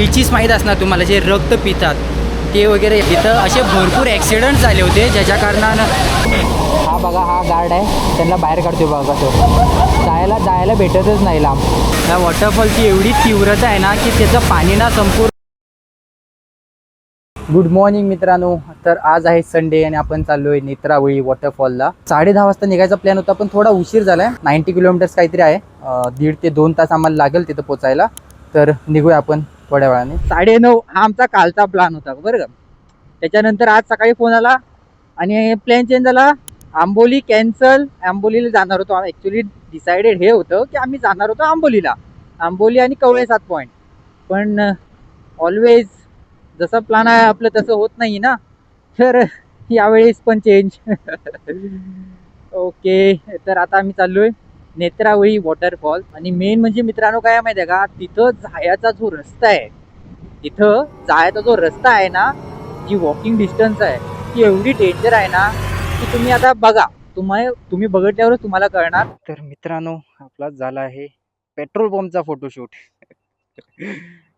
लीचीस माहीत असणार तुम्हाला, जे रक्त पितात ते वगैरे. इथं असे भरपूर ॲक्सिडेंट झाले होते ज्याच्या कारणानं. हा बघा, हा गार्ड आहे, त्यांना बाहेर काढतो बघा. तो जायला भेटतच नाही लांब. त्या वॉटरफॉलची एवढी तीव्रता आहे ना की त्याचं पाणी ना संपूर्ण. गुड मॉर्निंग मित्रांनो. तर आज आहे संडे आणि आपण चाललो आहे नेत्रावळी वॉटरफॉलला. 10:30 वाजता निघायचा प्लॅन होता, पण थोडा उशीर झाला आहे. 90 किलोमीटर्स काहीतरी आहे. 1.5 ते 2 तास आम्हाला लागेल तिथं पोचायला. तर निघूया आपण थोड्या वेळाने. 9:30 हा आमचा कालचा प्लॅन होता बरं का. त्याच्यानंतर आज सकाळी फोन आला आणि प्लॅन चेंज झाला. आंबोली कॅन्सल. आंबोलीला जाणार होतो. ॲक्च्युली डिसाइडेड हे होतं की आम्ही जाणार होतो आंबोलीला. आंबोली आणि कवळे 7 पॉईंट. पण ऑलवेज जसं प्लॅन आहे आपलं तसं होत नाही ना. तर यावेळेस पण चेंज. ओके, तर आता आम्ही चाललोय नेत्रावळी वॉटरफॉल. आणि मेन म्हणजे मित्रांनो काय माहिती आहे का, तिथं जायचा जो रस्ता आहे ना, जी वॉकिंग डिस्टन्स आहे ती एवढी डेंजर आहे ना की तुम्ही आता बघा, तुम्ही बघितल्यावरच तुम्हाला कळणार. तर मित्रांनो आपला झाला आहे पेट्रोल पंपचा फोटोशूट.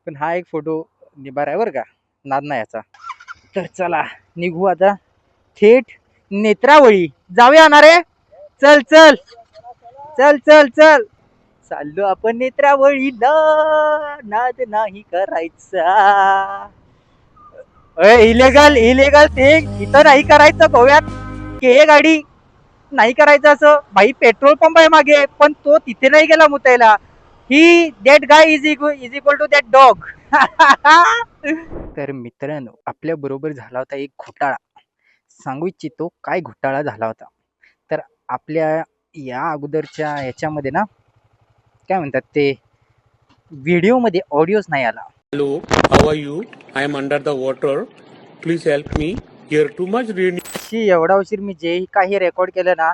पण हा एक फोटो निभार आहे बरं का, नाद नाही याचा. तर चला निघू आता थेट नेत्रावळी. जाऊया ना रे. चल चल चल चल चल, चाललो आपण नेत्रावळीला. नाद नाही करायचा. इलिगल थिंग इथं नाही करायचं गोव्यात. के गाडी नाही करायचं असं. भाई पेट्रोल पंप आहे मागे, पण तो तिथे नाही गेला मुतायला. That guy is equal to that dog. तर मित्रांनो आपल्या बरोबर झाला होता एक घोटाळा. सांगू इच्छितो काय घोटाळा झाला होता. तर आपल्या या अगोदरच्या याच्यामध्ये ना काय म्हणतात ते, व्हिडिओमध्ये ऑडिओच नाही आला. Hello, how are you? I am under the water. Please help me. Here too much rain. एवढा उशीर मी जे काही रेकॉर्ड केलं ना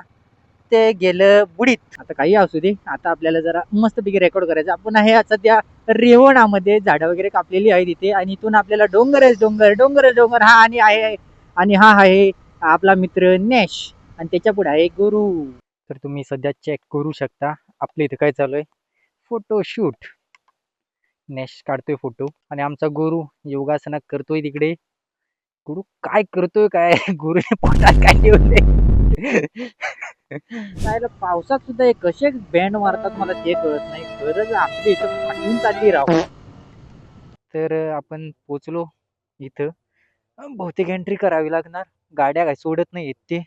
ते गेलं बुडीत. आता काही असू दे, आता आपल्याला जरा मस्तपैकी रेकॉर्ड करायचं. आपण आहे सध्या रेवणामध्ये. झाडं वगैरे कापलेली आहे तिथे आणि इथून आपल्याला डोंगर हा आणि हा आहे आपला मित्र नॅश आणि त्याच्या पुढे आहे गुरु. तर तुम्ही सध्या चेक करू शकता आपल्या इथे काय चालू आहे, फोटोशूट. नॅश काढतोय फोटो आणि आमचा गुरु योगासना करतोय तिकडे. गुरु काय करतोय काय, गुरुने पोटात काय ठेवले. पावसात सुद्धा हे कसे बँड मारतात मला ते कळत नाही. गरज आपली इथं फाटून चालली राहू. तर आपण पोचलो इथं. बहुतेक एंट्री करावी लागणार. गाड्या काय सोडत नाही ते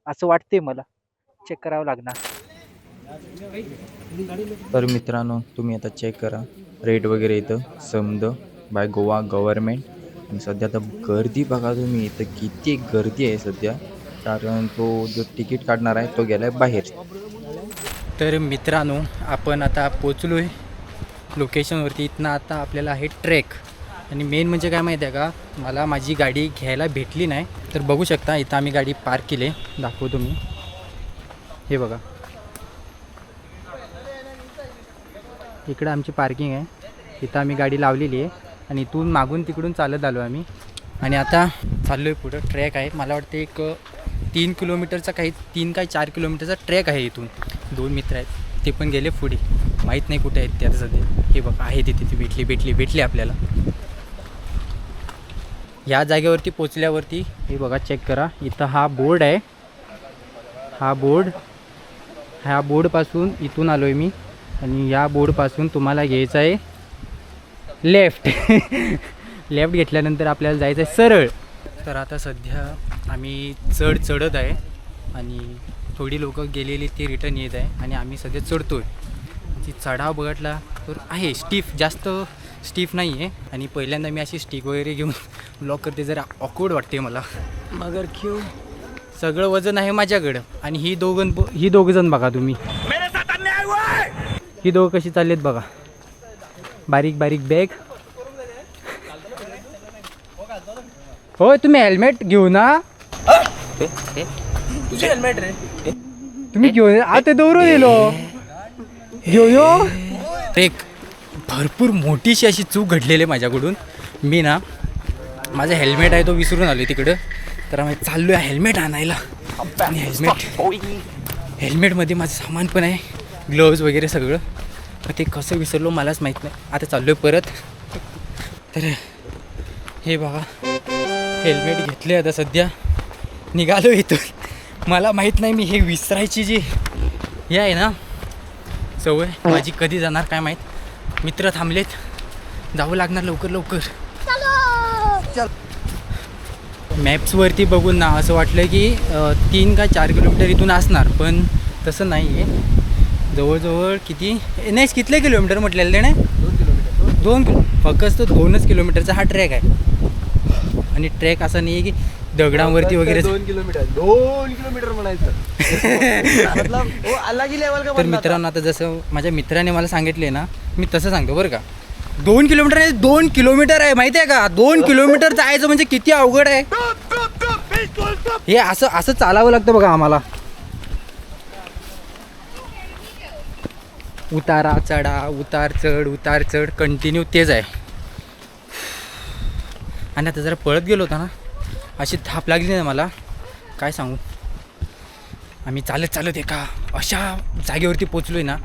असं वाटते मला. चेक करावं लागणार. तर मित्रांनो तुम्ही आता चेक करा रेट वगैरे इथं समद बाय गोवा गव्हर्नमेंट. आणि सध्या आता गर्दी बघा तुम्ही, इथं किती गर्दी आहे सध्या, कारण तो जो तिकीट काढणार आहे तो गेला आहे बाहेर. तर मित्रांनो आपण आता पोचलो आहे लोकेशनवरती. इथनं आता आपल्याला आहे ट्रेक. आणि मेन म्हणजे काय माहिती आहे का, मला माझी गाडी घ्यायला भेटली नाही. तर बघू शकता इथं आम्ही गाडी पार्क केली. दाखवतो मी, हे बघा इकडं आमची पार्किंग आहे. इथं आम्ही गाडी लावलेली आहे आणि इथून मागून तिकडून चालत आलो आम्ही. आणि आता चाललो आहे पुढं. ट्रॅक आहे, मला वाटते एक 3 किलोमीटरचा काही 3 काय 4 किलोमीटरचा ट्रॅक आहे. इथून 2 मित्र आहेत, ते पण गेले पुढे, माहीत नाही कुठे आहेत ते आता सध्या. हे बघा आहे तिथे, ती भेटली आपल्याला. ह्या जागेवरती पोचल्यावरती हे बघा चेक करा, इथं हा बोर्ड आहे. ह्या बोर्डपासून इथून आलो आहे मी. आणि या बोर्डपासून तुम्हाला घ्यायचं आहे लेफ्ट. लेफ्ट घेतल्यानंतर आपल्याला जायचं आहे सरळ. तर आता सध्या आम्ही चढत आहे आणि थोडी लोक गेलेली ते रिटर्न येत आहे आणि आम्ही सध्या चढतो आहे. ती चढाव बघितला तर आहे स्टीफ, जास्त स्टीफ नाही आहे. आणि पहिल्यांदा मी अशी स्टिक वगैरे घेऊन ब्लॉक करते, जरा ऑकवर्ड वाटते मला. मगर क्यू सगळं वजन आहे माझ्याकडं. आणि ही दोघं जण बघा तुम्ही, ही दोघं कशी चाललेत बघा, बारीक बॅग. होय तुम्ही हेल्मेट घेऊ ना. तुझे हेल्मेट रे. तुम्ही घेऊन आता दौरून दिलो घेऊन. एक भरपूर मोठीशी अशी चूक घडलेली आहे माझ्याकडून. मी ना माझा हेल्मेट आहे तो विसरून आलो तिकडं. तर आम्ही चाललो आहे हेल्मेट आणायला. आणि हेल्मेटमध्ये माझं सामान पण आहे, ग्लोव्ज वगैरे सगळं. ते कसं विसरलो मलाच माहीत नाही. आता चाललो आहे परत. तर हे बघा हेल्मेट घेतले आता सध्या निघालो इथून. मला माहीत नाही मी हे विसरायची जी हे आहे ना सवय माझी कधी जाणार काय माहीत. मित्र थांबलेत, जावं लागणार लवकर लवकर. मॅप्सवरती बघून ना असं वाटलं की 3 का 4 किलोमीटर इथून असणार, पण तसं नाही आहे. जवळजवळ किती नाही कितले किलोमीटर म्हटलेलं ते नाही 2 फक्त 2च किलोमीटरचा हा ट्रॅक आहे. आणि ट्रॅक असा नाही आहे की दगडांवरती वगैरे 2 किलोमीटर म्हणायचं. तर मित्रांनो आता जसं माझ्या मित्राने मला सांगितले ना मी तसं सांगतो बरं का. 2 किलोमीटर आहे, 2 किलोमीटर आहे माहिती आहे का. 2 किलोमीटर जायचं म्हणजे किती अवघड आहे. हे असं असं चालावं लागतं बघा आम्हाला. उतारा चढा उतार चढ कंटिन्यू तेच आहे. आणि आता जरा पळत गेलो होता ना अशी थाप लागली ना मला काय सांगू. आम्ही चालत एका अशा जागेवरती पोचलो आहे ना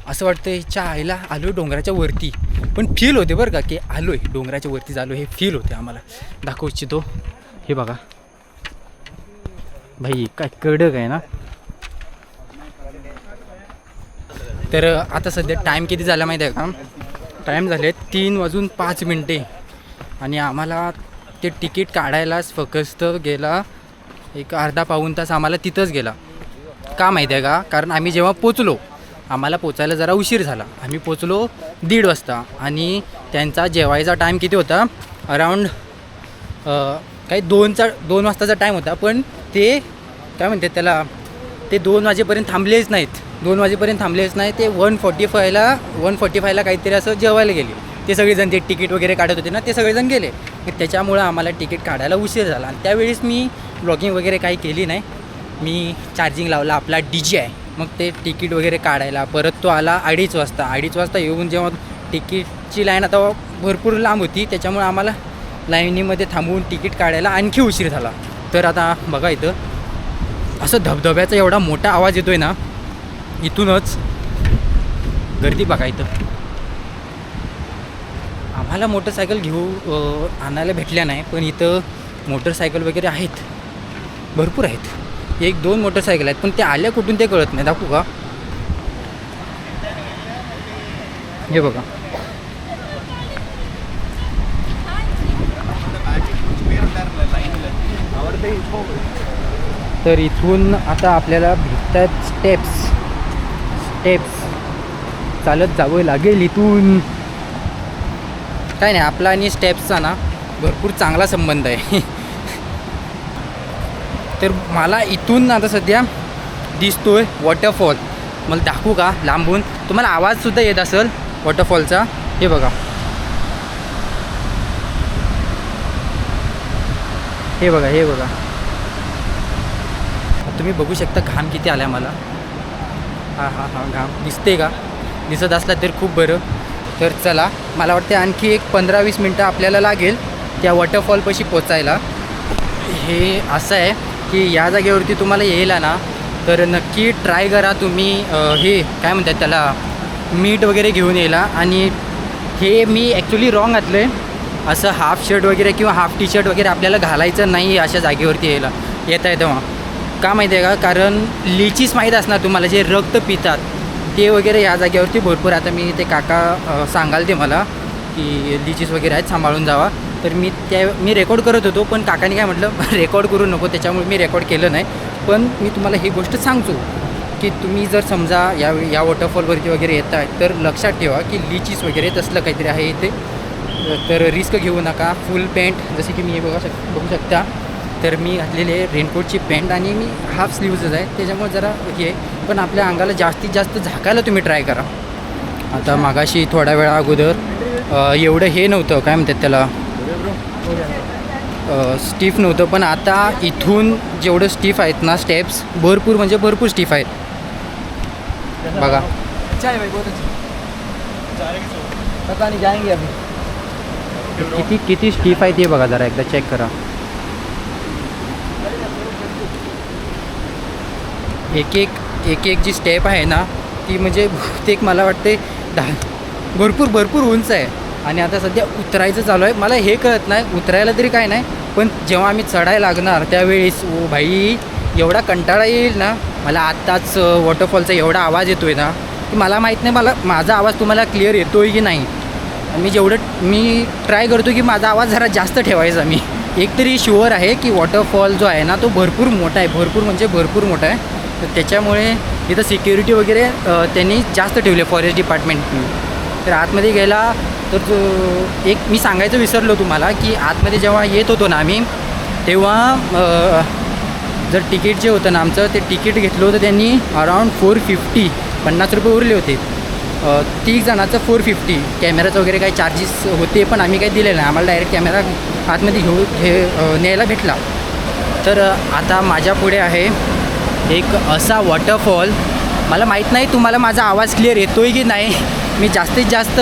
असं वाटतं ह्याच्या आईला आलो आहे डोंगराच्या वरती. पण फील होते बरं का की आलो आहे डोंगराच्या वरती झालो हे फील होते आम्हाला. दाखवू इच्छितो हे बघा भाई काय कडक आहे ना. तर आता सध्या टाईम किती झाला माहिती आहे का. टाईम झाले 3:05 आणि आम्हाला ते तिकीट काढायलाच फक्त गेला एक अर्धा पाऊण तास आम्हाला तिथंच गेला. का माहिती आहे का, कारण आम्ही जेव्हा पोचलो आम्हाला पोचायला जरा उशीर झाला. आम्ही पोचलो 1:30 वाजता आणि त्यांचा जेवायचा टाईम किती होता अराऊंड काही 2 वाजताचा टाईम होता. पण ते काय म्हणतात त्याला ते 2 वाजेपर्यंत थांबलेच नाहीत. 2 वाजेपर्यंत थांबलेच नाही ते 1:45ला काहीतरी असं जेवायला गेले. ते सगळेजण जे तिकीट वगैरे काढत होते ना ते सगळेजण गेले. त्याच्यामुळं आम्हाला तिकीट काढायला उशीर झाला. आणि त्यावेळेस मी ब्लॉगिंग वगैरे काही केली नाही. मी चार्जिंग लावला आपला DJI. मग ते तिकीट वगैरे काढायला परत तो आला 2:30 वाजता. 2:30 वाजता येऊन जेव्हा तिकीटची लाईन आता भरपूर लांब होती त्याच्यामुळे आम्हाला लाईनीमध्ये थांबवून तिकीट काढायला आणखी उशीर झाला. तर आता बघा इथं असं धबधब्याचा एवढा मोठा आवाज येतोय ना इथूनच. गर्दी बघा इथं. आम्हाला मोटरसायकल आणायला भेटल्या नाही पण इथं मोटरसायकल वगैरे आहेत भरपूर आहेत. 1-2 मोटरसायकल आहेत पण त्या आल्या कुठून ते कळत नाही. दाखवू का हे बघा. तर इथून आता आपल्याला भेटतात स्टेप्स चालत जावं लागेल इथून. काय नाही आपला आणि स्टेप्सचा ना भरपूर चांगला संबंध आहे. तर मला इथून आता सध्या दिसतोय वॉटरफॉल. मला दाखवू का लांबून. तुम्हाला आवाजसुद्धा येत असेल वॉटरफॉलचा. हे बघा हे बघा तुम्ही बघू शकता घाम किती आला आहे मला. हा घाम दिसते का. दिसत असला तर खूप बरं. तर चला मला वाटते आणखी एक 15-20 मिनटं आपल्याला लागेल त्या वॉटरफॉलपाशी पोचायला. हे असं आहे की या जागेवरती तुम्हाला यायला ना तर नक्की ट्राय करा तुम्ही हे काय म्हणतात त्याला मीठ वगैरे घेऊन यायला. आणि हे मी ॲक्च्युली रॉंग घातलं आहे. असं हाफ शर्ट वगैरे किंवा हाफ टी शर्ट वगैरे आपल्याला घालायचं नाही अशा जागेवरती येता आहे तेव्हा. का माहिती आहे का, कारण लिचीस माहीत असणार तुम्हाला जे रक्त पितात ते वगैरे या जागेवरती भरपूर. आता मी ते काका सांगाल ते मला की लिचीस वगैरे आहेत सांभाळून जावा. तर मी रेकॉर्ड करत होतो पण काकाने काय म्हटलं रेकॉर्ड करू नको त्याच्यामुळे मी रेकॉर्ड केलं नाही. पण मी तुम्हाला ही गोष्ट सांगतो की तुम्ही जर समजा या वॉटरफॉलवरती वगैरे येत आहे तर लक्षात ठेवा की लिचीस वगैरे तसलं काहीतरी आहे इथे. तर रिस्क घेऊ नका. फुल पॅन्ट जसे की मी बघू शकता तर मी घातलेली आहे रेनकोटची पॅन्ट आणि मी हाफ स्लीव्जच आहे त्याच्यामुळे जरा हे. पण आपल्या अंगाला जास्तीत जास्त झाकायला तुम्ही ट्राय करा. आता मागाशी थोड्या वेळा अगोदर एवढं हे नव्हतं काय म्हणतात त्याला स्टीफ नव्हतं. पण आता इथून जेवढं स्टीफ आहेत ना स्टेप्स भरपूर म्हणजे भरपूर स्टीफ आहेत बघा. किती स्टीफ आहे ते बघा जरा एकदा चेक करा. एक जी स्टेप आहे ना ती म्हणजे बहुतेक मला वाटते भरपूर उंच आहे. आणि आता सध्या उतरायचं चालू आहे. मला हे कळत नाही, उतरायला तरी काय नाही, पण जेव्हा आम्ही चढायला लागणार त्यावेळेस ओ भाई एवढा कंटाळा येईल ना. मला आत्ताच वॉटरफॉलचा एवढा आवाज येतो आहे ना की मला माहीत नाही माझा आवाज तुम्हाला क्लिअर येतो आहे की नाही. मी ट्राय करतो की माझा आवाज जरा जास्त ठेवायचा. मी एकतरी शुअर आहे की वॉटरफॉल जो आहे ना तो भरपूर मोठा आहे, भरपूर म्हणजे भरपूर मोठा आहे. तर त्याच्यामुळे इथं सिक्युरिटी वगैरे त्यांनी जास्त ठेवले फॉरेस्ट डिपार्टमेंटनी. तर आतमध्ये गेला तर एक मी सांगायचं विसरलो तुम्हाला की आतमध्ये जेव्हा येत होतो ना आम्ही तेव्हा जर तिकीट जे होतं ना आमचं ते तिकीट घेतलं होतं त्यांनी अराऊंड 450 50 रुपये उरले होते. 30 जणाचं 450. कॅमेराचं वगैरे काही चार्जेस होते पण आम्ही काही दिले नाही. आम्हाला डायरेक्ट कॅमेरा आतमध्ये न्यायला भेटला. तर आता माझ्या पुढे आहे एक असा वॉटरफॉल. मला माहीत नाही तुम्हाला माझा आवाज क्लिअर येतो आहे की नाही. मी जास्तीत जास्त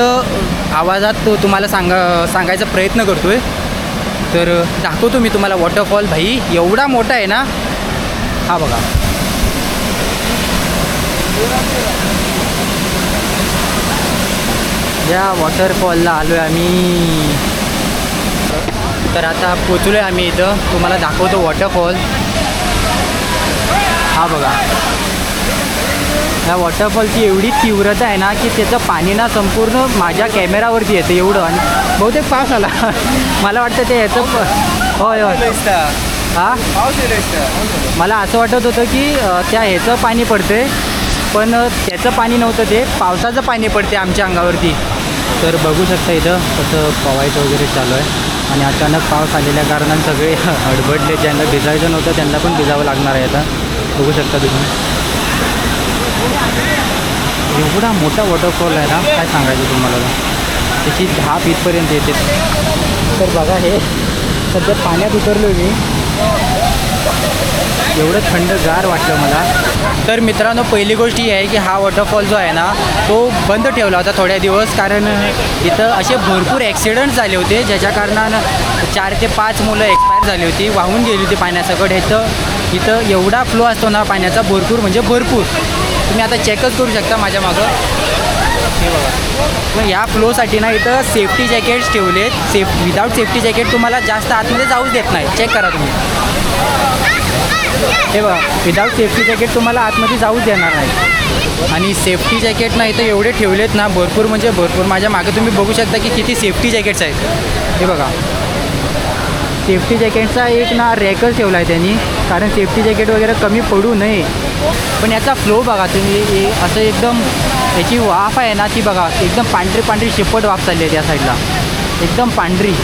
आवाजात तुम्हाला सांगायचा प्रयत्न करतो आहे. तर दाखवतो मी तुम्हाला वॉटरफॉल. भाई एवढा मोठा आहे ना. हा बघा, या वॉटरफॉलला आलो आहे आम्ही. तर आता पोचलो आहे आम्ही इथं. तुम्हाला दाखवतो वॉटरफॉल. हा बघा, ह्या वॉटरफॉलची एवढी तीव्रता आहे ना की त्याचं पाणी ना संपूर्ण माझ्या कॅमेरावरती येतं एवढं. आणि बहुतेक पाऊस आला. मला वाटतं ते याचं होय होय हां, मला असं वाटत होतं की त्या ह्याचं पाणी पडते पण त्याचं पाणी नव्हतं, ते पावसाचं पाणी पडते आमच्या अंगावरती. तर बघू शकता इथं कसं पवायचं वगैरे चालू आहे. आणि अचानक पाऊस आलेल्या कारणानं सगळे हडबडले. ज्यांना भिजायचं नव्हतं त्यांना पण भिजावं लागणार आहे आता. बघू शकता तुम्ही एवढा मोठा वॉटरफॉल आहे ना, काय सांगायचं तुम्हाला. त्याची धाप इथपर्यंत येते. तर बघा हे सध्या पाण्यात उतरलो मी. एवढं थंडगार वाटलं मला. तर मित्रांनो पहिली गोष्ट ही आहे की हा वॉटरफॉल जो आहे ना तो बंद ठेवला होता थोड्या दिवस. कारण इथं असे भरपूर ॲक्सिडेंट्स झाले होते ज्याच्या कारणानं 4 ते 5 मुलं एक्सपायर झाली होती, वाहून गेली होती पाण्यासकट. इथं एवढा फ्लो असतो ना पाण्याचा, भरपूर म्हणजे भरपूर. तुम्ही आता चेकच करू शकता माझ्या मागं. हे बघा, मग या फ्लोसाठी ना इथं सेफ्टी जॅकेट्स ठेवलेत. विदाऊट सेफ्टी जॅकेट तुम्हाला जास्त आतमध्ये जाऊच देत नाही. चेक करा तुम्ही. हे बघा, विदाऊट सेफ्टी जॅकेट तुम्हाला आतमध्ये जाऊच देणार नाही. आणि सेफ्टी जॅकेट ना इथं एवढे ठेवलेत ना भरपूर म्हणजे भरपूर. माझ्या मागे तुम्ही बघू शकता की किती सेफ्टी जॅकेट्स आहेत. हे बघा, सेफ्टी जॅकेटचा एक ना रॅकच ठेवला आहे त्यांनी, कारण सेफ्टी जॅकेट वगैरे कमी पडू नये. पण याचा फ्लो बघा तुम्ही, असं एकदम याची वाफ आहे ना ती बघा, एकदम पांढरी पांढरी शेपट वाफ चालली आहे त्या साईडला, एकदम पांढरी.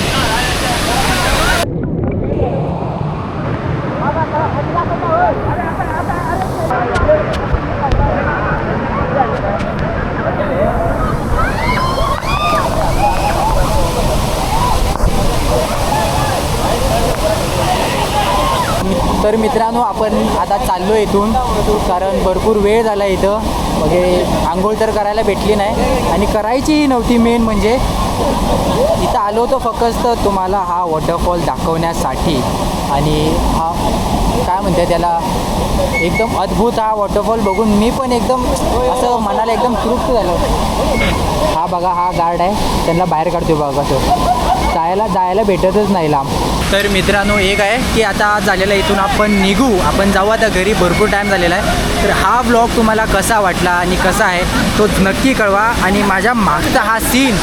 तर मित्रांनो आपण आता चाललो इथून, कारण भरपूर वेळ झाला इथं वगैरे. आंघोळ तर करायला भेटली नाही आणि करायचीही नव्हती. मेन म्हणजे इथं आलो होतो फक्त तुम्हाला हा वॉटरफॉल दाखवण्यासाठी. आणि हा काय म्हणते त्याला, एकदम अद्भुत हा वॉटरफॉल बघून मी पण एकदम असं मनाला एकदम तृप्त झालं. हा बघा, हा गार्ड आहे, त्यांना बाहेर काढतो बघा कसं. जायला भेटतच नाही लांब. तर मित्रांनो एक आहे की आता झालेलं आहे, इथून आपण निघू, आपण जाऊ आता घरी. भरपूर टाईम झालेला आहे. तर हा ब्लॉग तुम्हाला कसा वाटला आणि कसा आहे तो नक्की कळवा. आणि माझ्या मागचा हा सीन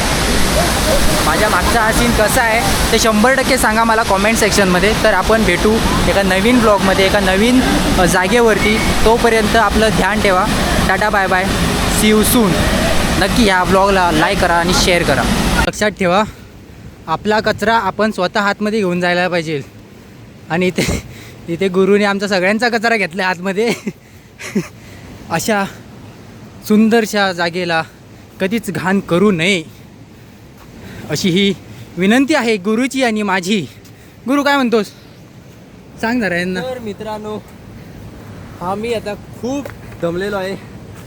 कसा आहे ते 100% सांगा मला कॉमेंट सेक्शनमध्ये. तर आपण भेटू एका नवीन ब्लॉगमध्ये, एका नवीन जागेवरती. तोपर्यंत आपलं ध्यान ठेवा. Ta ta bye bye, see you soon. नक्की ह्या ब्लॉगला लाईक करा आणि शेअर करा. लक्षात ठेवा, आपला कचरा आपण स्वतः हातमध्ये घेऊन जायला पाहिजे. आणि इथे गुरुने आमचा सगळ्यांचा कचरा घेतला आतमध्ये. अशा सुंदरशा जागेला कधीच घाण करू नये अशी ही विनंती आहे गुरुची आणि माझी. गुरु काय म्हणतोस, सांग जरा यांना. तर मित्रांनो, आम्ही आता खूप दमलेलो आहे,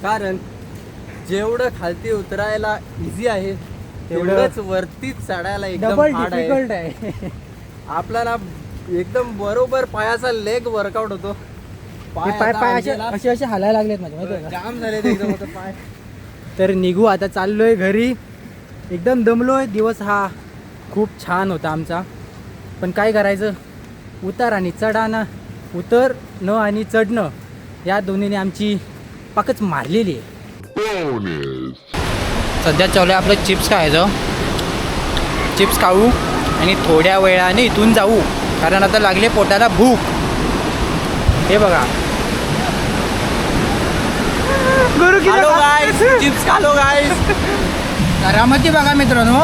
कारण जेवढं खालती उतरायला इझी आहे तेवढंच वरती चढायला एकदम हार्ड आहे. आपला ना एकदम बरोबर पायाचा लेग वर्कआउट होतो. पाय असे हालायला लागलेत माझे, माहिती आहे का? जाम झाले एकदम पाय. तर निघू आता, चाललोय घरी. एकदम दमलोय. दिवस हा खूप छान होता आमचा, पण काय करायचं, उतार आणि चढानं, उतरणं आणि चढणं या दोन्हीने आमची पाकच मारलेली आहे. सध्या चालू आहे आपलं चिप्स खायचं. चिप्स खाऊ आणि थोड्या वेळाने इथून जाऊ, कारण आता लागले पोटाला भूक. हे बघा चिप्स खालो गाईस. करामती बघा मित्रांनो,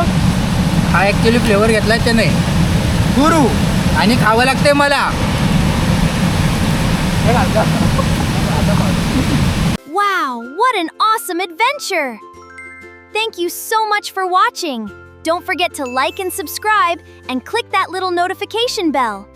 हा ॲक्च्युली फ्लेवर घेतला आहे त्याने गुरु, आणि खावं लागते मला. Wow, what an awesome adventure! Thank you so much for watching. Don't forget to like and subscribe and click that little notification bell.